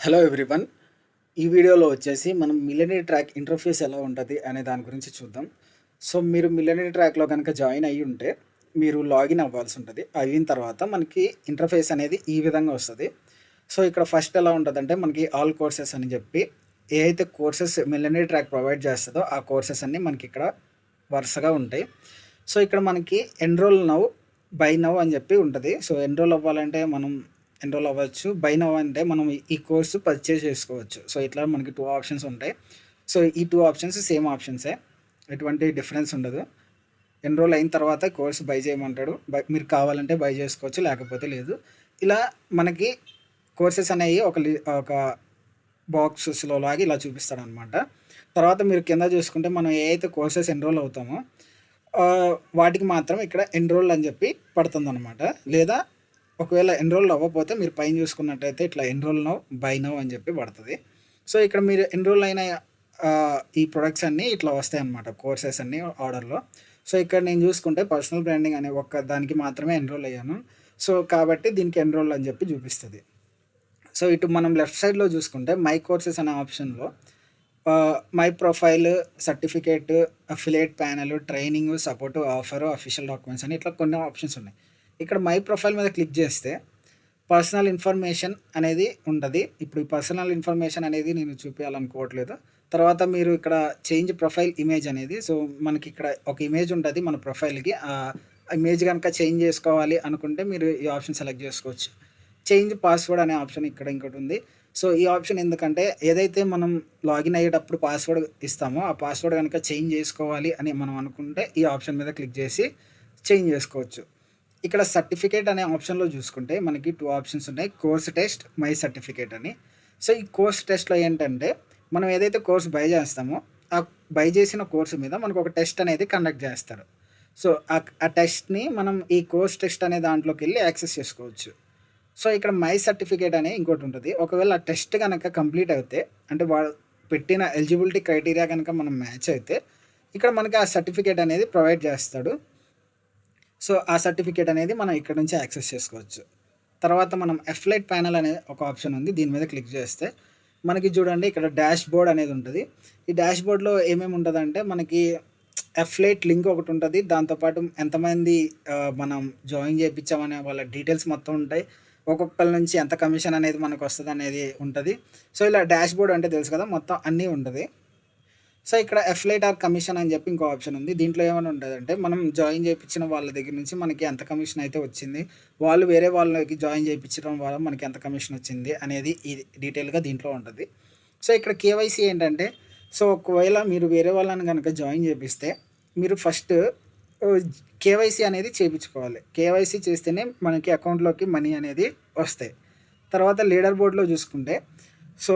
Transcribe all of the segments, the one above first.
Hello everyone. ఈ వీడియోలో వచ్చేసి మనం మిలియనీర్ ట్రాక్ ఇంటర్ఫేస్ ఎలా ఉంటుంది అనే దాని గురించి చూద్దాం. సో మీరు మిలియనీర్ ట్రాక్‌లో గనుక జాయిన్ అయ్యి ఉంటే మీరు లాగిన్ అవ్వాల్సి ఉంటది. అయిన తర్వాత మనకి ఇంటర్ఫేస్ అనేది ఈ విధంగా వస్తది. సో ఇక్కడ ఫస్ట్ ఎలా ఉంటదంటే మనకి ఆల్ కోర్సెస్ అని చెప్పి ఏ అయితే కోర్సెస్ మిలియనీర్ ట్రాక్ ప్రొవైడ్ చేస్తదో ఆ కోర్సెస్ అన్నీ మనకిక్కడ వరుసగా ఉంటాయి. సో ఇక్కడ మనకి ఎన్రోల్ నౌ, బై నౌ అని చెప్పి ఉంటది. సో ఎన్రోల్ అవ్వాలంటే మనం ఎన్రోల్ అవ్వచ్చు. బై నౌ అంటే మనం ఈ కోర్సు పర్చేజ్ చేసుకోవచ్చు. సో ఇట్లా మనకి 2 ఆప్షన్స్ ఉంటాయి. సో ఈ 2 ఆప్షన్స్ సేమ్ ఆప్షన్సే. ఎటువంటి డిఫరెన్స్ ఉండదు. ఎన్రోల్ అయిన తర్వాత కోర్స్ బై చేయమంటాడు. మీరు కావాలంటే బై చేసుకోవచ్చు, లేకపోతే లేదు. ఇలా మనకి కోర్సెస్ అనేవి ఒక బాక్సెస్‌లో లాగా ఇలా చూపిస్తాడనమాట. తర్వాత మీరు కింద చూసుకుంటే మనం ఏ అయితే కోర్సెస్ ఎన్రోల్ అవుతామో వాటికి మాత్రం ఇక్కడ ఎన్రోల్ అని చెప్పి పడుతుందనమాట. లేదా ఒకవేళ ఎన్రోల్ అవ్వకపోతే మీరు పైన చూసుకున్నట్టయితే ఇట్లా ఎన్రోల్ నౌ, బై నౌ అని చెప్పి పడుతుంది. సో ఇక్కడ మీరు ఎన్రోల్ అయిన ఈ ప్రొడక్ట్స్ అన్నీ ఇట్లా వస్తాయన్నమాట, కోర్సెస్ అన్నీ ఆర్డర్లో. సో ఇక్కడ నేను చూసుకుంటే పర్సనల్ బ్రాండింగ్ అనే ఒక్క దానికి మాత్రమే ఎన్రోల్ అయ్యాను. సో కాబట్టి దీనికి ఎన్రోల్ అని చెప్పి చూపిస్తుంది. సో ఇటు మనం లెఫ్ట్ సైడ్లో చూసుకుంటే మై కోర్సెస్ అనే ఆప్షన్లో my profile, certificate, affiliate panel, training, support, offer, official documents అని ఇట్లా కొన్ని ఆప్షన్స్ ఉన్నాయి. ఇక్కడ మై ప్రొఫైల్ మీద క్లిక్ చేస్తే పర్సనల్ ఇన్ఫర్మేషన్ అనేది ఉంటుంది. ఇప్పుడు ఈ పర్సనల్ ఇన్ఫర్మేషన్ అనేది నేను చూపించాలనుకోవట్లేదు. తర్వాత మీరు ఇక్కడ చేంజ్ ప్రొఫైల్ ఇమేజ్ అనేది, సో మనకి ఇక్కడ ఒక ఇమేజ్ ఉంటుంది మన ప్రొఫైల్కి. ఆ ఇమేజ్ కనుక చేంజ్ చేసుకోవాలి అనుకుంటే మీరు ఈ ఆప్షన్ సెలెక్ట్ చేసుకోవచ్చు. చేంజ్ పాస్వర్డ్ అనే ఆప్షన్ ఇక్కడ ఇంకోటి ఉంది. సో ఈ ఆప్షన్ ఎందుకంటే ఏదైతే మనం లాగిన్ అయ్యేటప్పుడు పాస్వర్డ్ ఇస్తామో ఆ పాస్వర్డ్ కనుక చేంజ్ చేసుకోవాలి అని మనం అనుకుంటే ఈ ఆప్షన్ మీద క్లిక్ చేసి చేంజ్ చేసుకోవచ్చు. ఇక్కడ సర్టిఫికేట్ అనే ఆప్షన్లో చూసుకుంటే మనకి 2 ఆప్షన్స్ ఉన్నాయి, కోర్స్ టెస్ట్, మై సర్టిఫికేట్ అని. సో ఈ కోర్స్ టెస్ట్లో ఏంటంటే మనం ఏదైతే కోర్స్ బై చేస్తామో ఆ బై చేసిన కోర్సు మీద మనకు ఒక టెస్ట్ అనేది కండక్ట్ చేస్తారు. సో ఆ టెస్ట్ని మనం ఈ కోర్స్ టెస్ట్ అనే దాంట్లోకి వెళ్ళి యాక్సెస్ చేసుకోవచ్చు. సో ఇక్కడ మై సర్టిఫికేట్ అనే ఇంకోటి ఉంటుంది. ఒకవేళ ఆ టెస్ట్ కనుక కంప్లీట్ అయితే, అంటే వాడు పెట్టిన ఎలిజిబిలిటీ క్రైటీరియా కనుక మనం మ్యాచ్ అయితే ఇక్కడ మనకి ఆ సర్టిఫికేట్ అనేది ప్రొవైడ్ చేస్తాడు. సో ఆ సర్టిఫికేట్ అనేది మనం ఇక్కడ నుంచి యాక్సెస్ చేసుకోవచ్చు. తర్వాత మనం అఫిలియేట్ ప్యానెల్ అనే ఒక ఆప్షన్ ఉంది. దీని మీద క్లిక్ చేస్తే మనకి చూడండి ఇక్కడ డాష్ బోర్డ్ అనేది ఉంటుంది. ఈ డాష్ బోర్డ్లో ఏమేమి ఉంటుందంటే మనకి అఫిలియేట్ లింక్ ఒకటి ఉంటుంది. దాంతోపాటు ఎంతమంది మనం జాయిన్ చేయించామనే వాళ్ళ డీటెయిల్స్ మొత్తం ఉంటాయి. ఒక్కొక్కరి నుంచి ఎంత కమిషన్ అనేది మనకు వస్తుంది అనేది ఉంటుంది. సో ఇలా డాష్ బోర్డ్ అంటే తెలుసు కదా, మొత్తం అన్నీ ఉంటుంది. సో ఇక్కడ అఫిలియేట్ ఆర్ కమిషన్ అని చెప్పి ఇంకో ఆప్షన్ ఉంది. దీంట్లో ఏమైనా ఉంటుందంటే మనం జాయిన్ చేయించిన వాళ్ళ దగ్గర నుంచి మనకి ఎంత కమిషన్ అయితే వచ్చింది, వాళ్ళు వేరే వాళ్ళకి జాయిన్ చేయించడం వల్ల మనకి ఎంత కమిషన్ వచ్చింది అనేది ఈ డీటెయిల్గా దీంట్లో ఉంటుంది. సో ఇక్కడ కేవైసీ ఏంటంటే, సో ఒకవేళ మీరు వేరే వాళ్ళని కనుక జాయిన్ చేపిస్తే మీరు ఫస్ట్ కేవైసీ అనేది చేయించుకోవాలి. కేవైసీ చేస్తేనే మనకి అకౌంట్లోకి మనీ అనేది వస్తాయి. తర్వాత లీడర్ బోర్డ్లో చూసుకుంటే సో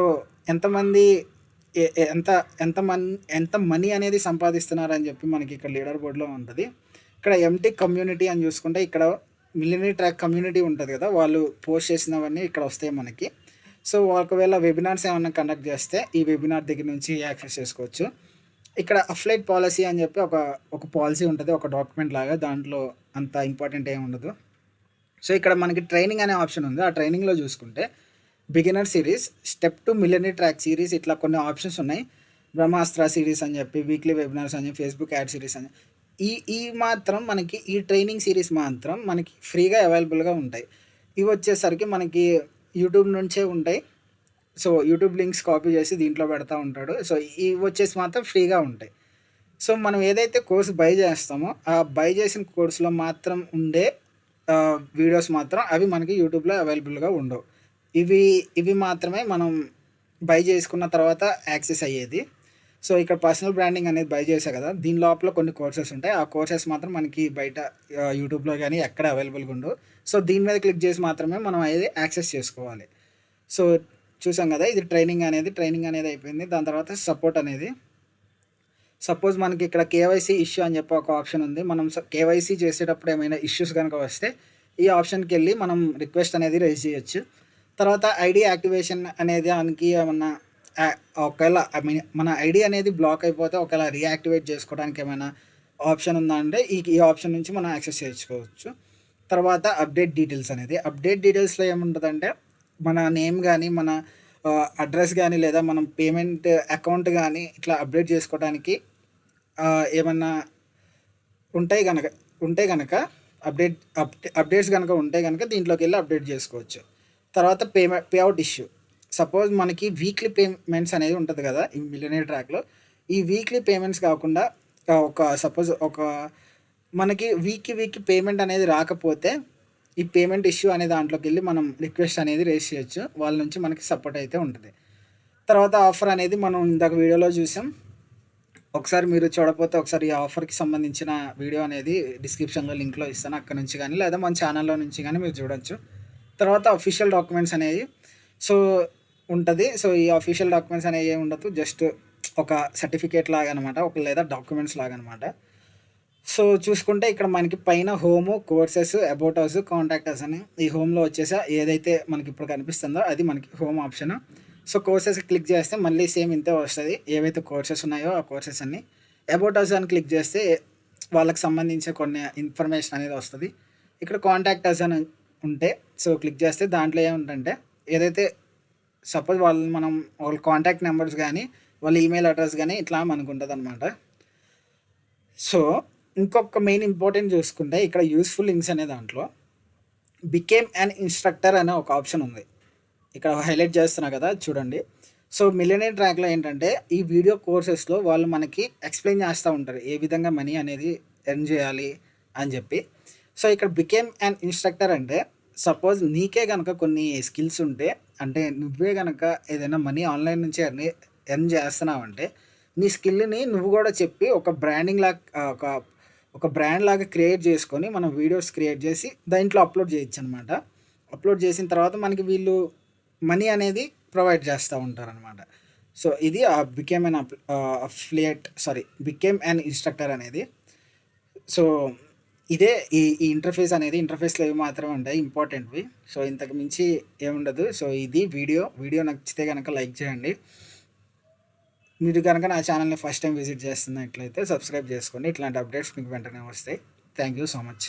ఎంతమంది ఎంత ఎంత మనీ అనేది సంపాదిస్తున్నారని చెప్పి మనకి ఇక్కడ లీడర్ బోర్డ్లో ఉంటుంది. ఇక్కడ ఎంటీ కమ్యూనిటీ అని చూసుకుంటే ఇక్కడ మిలియనీర్ ట్రాక్ కమ్యూనిటీ ఉంటుంది కదా, వాళ్ళు పోస్ట్ చేసినవన్నీ ఇక్కడ వస్తాయి మనకి. సో ఒకవేళ వెబినార్స్ ఏమైనా కండక్ట్ చేస్తే ఈ వెబినార్ దగ్గర నుంచి యాక్సెస్ చేసుకోవచ్చు. ఇక్కడ అఫిలియేట్ పాలసీ అని చెప్పి ఒక పాలసీ ఉంటుంది, ఒక డాక్యుమెంట్ లాగా. దాంట్లో అంత ఇంపార్టెంట్ ఏమి ఉండదు. సో ఇక్కడ మనకి ట్రైనింగ్ అనే ఆప్షన్ ఉంది. ఆ ట్రైనింగ్లో చూసుకుంటే beginner series, step to millionaire track series, ఇట్లా కొన్ని ఆప్షన్స్ ఉన్నాయి. బ్రహ్మాస్త్ర సిరీస్ అని చెప్పి, వీక్లీ వెబినార్స్ అని చెప్పి, ఫేస్బుక్ యాడ్ సిరీస్ అని ఈ మాత్రం మనకి ఈ ట్రైనింగ్ సిరీస్ మాత్రం మనకి ఫ్రీగా అవైలబుల్గా ఉంటాయి. ఇవి వచ్చేసరికి మనకి యూట్యూబ్ నుంచే ఉంటాయి. సో యూట్యూబ్ లింక్స్ కాపీ చేసి దీంట్లో పెడతా ఉంటాడు. సో ఇవి వచ్చేసి మాత్రం ఫ్రీగా ఉంటాయి. సో మనం ఏదైతే కోర్సు బై చేస్తామో ఆ బై చేసిన కోర్సులో మాత్రం ఉండే వీడియోస్ మాత్రం అవి మనకి యూట్యూబ్లో అవైలబుల్గా ఉండవు. ఇవి మాత్రమే మనం బై చేసుకున్న తర్వాత యాక్సెస్ అయ్యేది. సో ఇక్కడ పర్సనల్ బ్రాండింగ్ అనేది బై చేసా కదా, దీని లోపల కొన్ని కోర్సెస్ ఉంటాయి. ఆ కోర్సెస్ మాత్రం మనకి బయట యూట్యూబ్లో కానీ ఎక్కడ అవైలబుల్గా ఉండవు. సో దీని మీద క్లిక్ చేసి మాత్రమే మనం అది యాక్సెస్ చేసుకోవాలి. సో చూసాం కదా, ఇది ట్రైనింగ్ అనేది అయిపోయింది. దాని తర్వాత సపోర్ట్ అనేది, సపోజ్ మనకి ఇక్కడ కేవైసీ ఇష్యూ అని చెప్పి ఒక ఆప్షన్ ఉంది. మనం కేవైసీ చేసేటప్పుడు ఏమైనా ఇష్యూస్ కనుక వస్తే ఈ ఆప్షన్కి వెళ్ళి మనం రిక్వెస్ట్ అనేది రైజ్ చేయొచ్చు. తర్వాత ఐడి యాక్టివేషన్ అనేది దానికి ఏమన్నా ఒకవేళ మన ఐడి అనేది బ్లాక్ అయిపోతే ఒకవేళ రీయాక్టివేట్ చేసుకోవడానికి ఏమైనా ఆప్షన్ ఉందా అంటే ఈ ఆప్షన్ నుంచి మనం యాక్సెస్ చేసుకోవచ్చు. తర్వాత అప్డేట్ డీటెయిల్స్ అనేది, అప్డేట్ డీటెయిల్స్లో ఏముంటుందంటే మన నేమ్ కానీ మన అడ్రస్ గానీ, లేదా మనం పేమెంట్ అకౌంట్ గానీ ఇట్లా అప్డేట్ చేసుకోవడానికి ఏమన్నా ఉంటాయి గనక ఉంటే గనక అప్డేట్స్ గనక ఉంటే గనక దీంట్లోకెళ్ళి అప్డేట్ చేసుకోవచ్చు. తర్వాత పే అవుట్ ఇష్యూ. సపోజ్ మనకి వీక్లీ పేమెంట్స్ అనేది ఉంటది గదా! ఈ మిలియనేర్ ట్రాక్‌లో. ఈ వీక్లీ పేమెంట్స్ కాకుండా సపోజ్ మనకి వీక్‌కి పేమెంట్ అనేది రాకపోతే, ఈ పేమెంట్ ఇష్యూ అనే దాంట్లోకెళ్ళి మనం రిక్వెస్ట్ అనేది రైజ్ చేయొచ్చు. వాళ్ళ నుంచి మనకి సపోర్ట్ అయితే ఉంటది. తర్వాత ఆఫర్ అనేది మనం ఇందాక వీడియోలో చూసాం. ఒకసారి మీరు చూడకపోతే ఒకసారి ఈ ఆఫర్‌కి సంబంధించిన వీడియో అనేది డిస్క్రిప్షన్‌లో లింక్‌లో ఇస్తాను. అక్కడి నుంచి గానీ, లేదా మన ఛానల్‌లో నుంచి గానీ మీరు చూడొచ్చు. తర్వాత అఫీషియల్ డాక్యుమెంట్స్ అనేవి సో ఉంటది. సో ఈ అఫీషియల్ డాక్యుమెంట్స్ అనేవి ఏమి ఉండదు. జస్ట్ ఒక సర్టిఫికేట్ లాగా అనమాట. లేదా డాక్యుమెంట్స్ లాగా అనమాట. సో చూసుకుంటే ఇక్కడ మనకి పైన home, courses, about us, contact us అని ఈ హోమ్‌లో వచ్చేసి ఏదైతే మనకి ఇప్పుడు కనిపిస్తుందో అది మనకి home option. So courses click చేస్తే మళ్ళీ సేమ్ ఇంతే వస్తది. ఏవైతే కోర్సెస్ ఉన్నాయో ఆ కోర్సెస్ అన్నీ. అబౌట్ అస్ అని క్లిక్ చేస్తే వాళ్ళకి సంబంధించిన కొన్ని ఇన్ఫర్మేషన్ అనేది వస్తది. ఇక్కడ కాంటాక్ట్ అస్ అని ఉంటే సో క్లిక్ చేస్తే దాంట్లో ఏముందంటే ఏదైతే సపోజ్ వాళ్ళ కాంటాక్ట్ నెంబర్స్ గానీ, వాళ్ళ ఈమెయిల్ అడ్రస్ గానీ ఇట్లా మనకుంటదనమాట. సో ఇంకొక మెయిన్ ఇంపార్టెంట్ చూసుకుంటే ఇక్కడ యూజ్‌ఫుల్ లింక్స్ అనే దాంట్లో బికేమ్ యాన్ ఇన్‌స్ట్రక్టర్ అనే ఒక ఆప్షన్ ఉంది. ఇక్కడ హైలైట్ చేస్తున్నా కదా చూడండి. సో మిలియనేర్ ట్రాక్‌లో ఏంటంటే ఈ వీడియో కోర్సెస్‌లో వాళ్ళు మనకి ఎక్స్‌ప్లెయిన్ చేస్తా ఉంటారు. ఏ విధంగా మనీ అనేది ఎర్న్ చేయాలి అని చెప్పి. సో ఇక్కడ బికేమ్ యాన్ ఇన్‌స్ట్రక్టర్ అంటే సపోజ్ నీకే గనక కొన్ని స్కిల్స్ ఉంటే అంటే నువ్వే గనక ఏదైనా మనీ ఆన్‌లైన్ నుంచి ఎర్న్ చేస్తున్నావంటే నీ స్కిల్‌ని నువ్వు కూడా చెప్పి ఒక బ్రాండింగ్ లాగా ఒక బ్రాండ్ లాగా క్రియేట్ చేసుకొని మనం వీడియోస్ క్రియేట్ చేసి దాంట్లో అప్లోడ్ చేయొచ్చనమాట. అప్లోడ్ చేసిన తర్వాత మనకి వీళ్ళు మనీ అనేది ప్రొవైడ్ చేస్తా ఉంటారనమాట. సో ఇది బికేమ్ యాన్ ఇన్‌స్ట్రక్టర్ అనేది. సో ఇదే ఈ ఇంటర్ఫేస్‌లో ఇవి మాత్రమే ఉంటాయి ఇంపార్టెంట్‌వి. సో ఇంతకు మించి ఏముండదు. సో ఇది వీడియో నచ్చితే గనక లైక్ చేయండి. మీరు గనక నా ఛానల్‌ని ఫస్ట్ టైమ్ విజిట్ చేస్తున్నట్లయితే సబ్స్క్రైబ్ చేసుకోండి. ఇట్లాంటి అప్డేట్స్ మీకు వెంటనే వస్తాయి. Thank you so much.